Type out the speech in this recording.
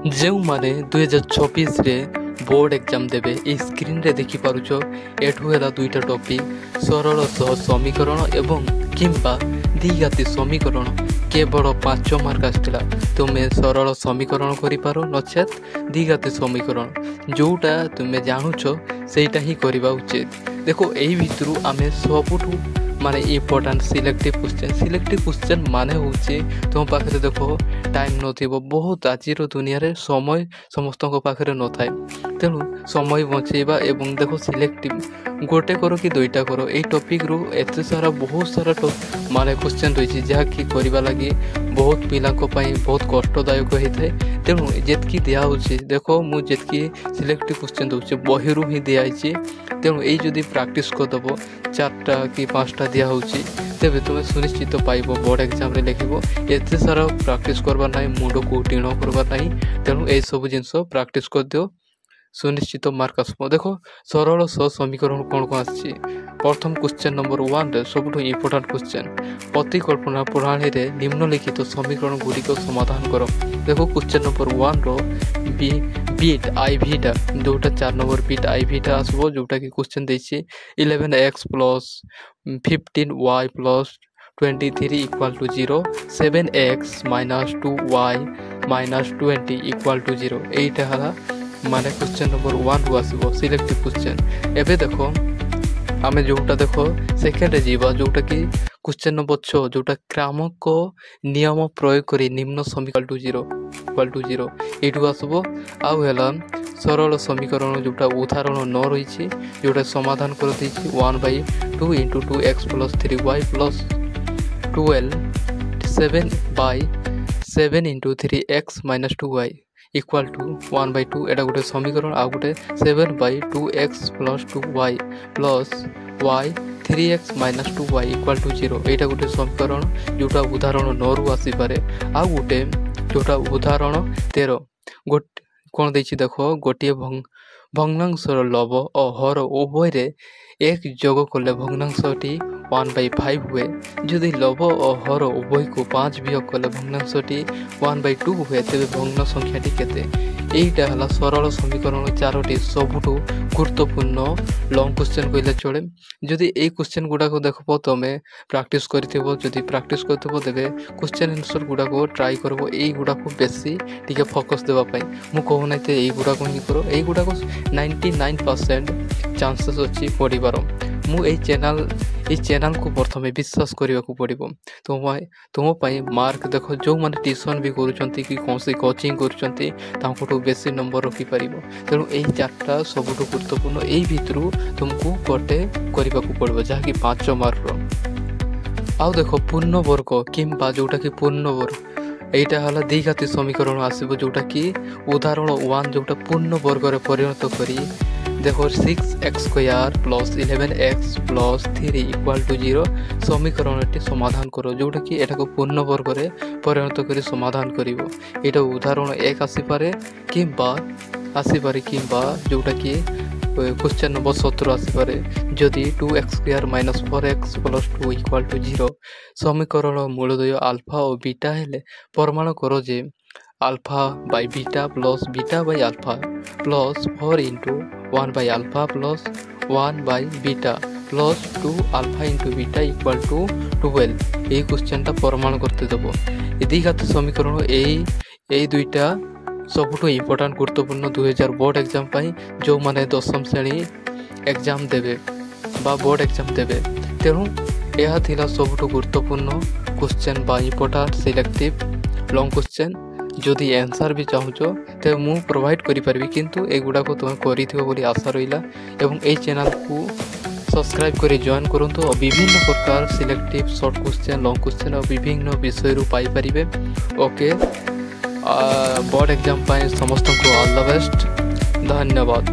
जो मैंने 2026 रे बोर्ड एग्जाम देवे ए स्क्रीन रे देखि पारुछ एठू है दुईटा टॉपिक सरल सह समीकरण एवं किंबा द्विघाती समीकरण केवल 5 मार्क आसला तुम्हें सरल समीकरण करिपारो नचेत द्विघाती समीकरण जोटा तुम्हें जानुछ सेटा ही करबा उचित। देखो एही भितरु आमे सबुठू माने इम्पोर्टाट सिलेक्टिव क्वेश्चन माने होचे तुम पाखे देखो टाइम नथिबो बहुत आजिर दुनिया रे समय समस्त पाखे न थाए तेणु समय बचेबा एवं देखो सिलेक्टिव गोटे करो कि दुईटा करो ए टॉपिक रु एते सारा बहुत सारा माने क्वेश्चन रही जहाँ कि करबा लगी बहुत पिला बहुत कष्टदायक होता है। तेणु जेतकी दिया देखो मु जेतकी सिलेक्टिव क्वेश्चन दूसरे बही रू ही दिखाई तेणु यही जदि प्रैक्टिस करदेव 4टा कि 5टा दिया तेरे तुम्हें सुनिश्चित पाइब बोर्ड एग्जाम रे लिखिबो एते सारा प्रैक्टिस करबा नहीं मुंड को टीण करबा नहीं। तेणु यही सब जिनस प्रैक्टिस कर दियो सुनिश्चित मार्क आसब। देखो सरल सह समीकरण कौन कौन आसी प्रथम क्वेश्चन नंबर 1 रे सबुठ इम्पोर्टाट क्वेश्चन प्रतिकल्पना प्रणाली रे निम्नलिखित समीकरण गुड़िक समाधान कर। देखो क्वेश्चन नंबर 1 रो बीट आई भीटा जोटा 4 नंबर बीट आई भीटा आसबो जोटा कि क्वेश्चन देछि 11x plus 15y plus 23 equal to 0 7x minus 2y minus 20 equal to 0 एटा हला माने क्वेश्चन नंबर 1 रु आसबो सिलेक्टिव क्वेश्चन। एबे देखो आमे जोटा देखो सेकेंड रे जीवा जोटा कि क्वेश्चन नंबर 6 जोटा क्रामक नियम प्रयोग करी निम्न समीकरण टू 0 एटू आसबो आउ हेला सरल समीकरण जोटा उदाहरण 9 रही जोटा समाधान कर देछि 1/2 × 2x + 3y + 12 7/7 × 3x - 2y equal to 1/2 एटा गोटे समीकरण आ गोटे 7/2x + 2y plus y 3x - 2y equal to 0 एटा गोटे समीकरण जोटा उदाहरण 9 रु आसी पारे। आ गोटे जोटा उदाहरण 13 गोटे कौन देछि देखो गोटे भग्नांशर लव और हर उभय रे एक जोग कले भग्नांशटी 1/5 हुए जदि लव और हर उभय को 5 वियोग कले भग्नांशटी 1/2 हुए तेरे भग्न संख्याटी केते एटा हला सरल समीकरण 4टी सबुठू गुरुत्वपूर्ण लॉन्ग क्वेश्चन कहले चले। जदि ए क्वेश्चन गुडा को देखबो तमे प्रैक्टिस करथिबो जदि प्रैक्टिस करथिबो तेबे क्वेश्चन आंसर गुडा को ट्राई करबो ए गुडा को बेसी टिके फोकस देबा पई मु कहू नै ते ए गुडा को ही करो ए गुडा को 99% चांसेस अछि पढिबार। मु ए चैनल को प्रथमे विश्वास करने को पड़ो तुम मार्क देखो जो मैंने ट्यूशन भी करुँच कि कौन सी कोचिंग करूँ बेसी नंबर रखिपर। तेणु यही 4टा सबुठ गुरुत्वपूर्ण यही भितर तुमको गोटे करने को पड़ो जहाँकि 5 मार्क आउ देखो पूर्ण वर्ग किंबा जोटा कि पूर्ण वर्ग एटा हला द्विघाती समीकरण आसब जोटा कि उदाहरण 1 जोटा पूर्ण वर्ग रे परिणत करी देखो 6x² + 11x + 3 इक्वल टू 0 समीकरण समाधान करो जोटा कि एटा को पूर्ण वर्ग रे परिणत करी समाधान करिवो। एटा उदाहरण 1 आसीपारे किंबा जोटा कि क्वेश्चन नंबर 17 आसीपारे जदि 2x² - 4x + 2 इक्वल टू 0 समीकरण मूलद्वय अल्फा और बीटा हेले प्रमाण करो जे alpha by beta plus beta by alpha plus 4 × 1/α plus 1/बीटा प्लस 2α × बीटा इक्वल टू 12 ये क्वेश्चन टा प्रमाण करते देव। द्विघाती समीकरण यही दुईटा सबुठ इम्पोर्टाट गुरुत्वपूर्ण 2000 बोर्ड एग्जाम पाई जो माने 10म श्रेणी एग्जाम देवे बा बोर्ड एग्जाम देवे। तेणु यह थिला सबुठ गुरुत्वपूर्ण क्वेश्चन बा इम्पोर्टाट सिलेक्टिव लॉन्ग क्वेश्चन जदि आंसर भी चाहूच तो मु प्रोवाइड करि परबी किंतु एगुडा को तुम करिथिबो बोली आशा रहिला एवं ए चैनल को सब्सक्राइब करी जॉइन करंतु और विभिन्न प्रकार selective short question long question और विभिन्न विषय रु पाई परिबे। ओके बोर्ड एग्जाम पाए समस्त को ऑल द बेस्ट धन्यवाद।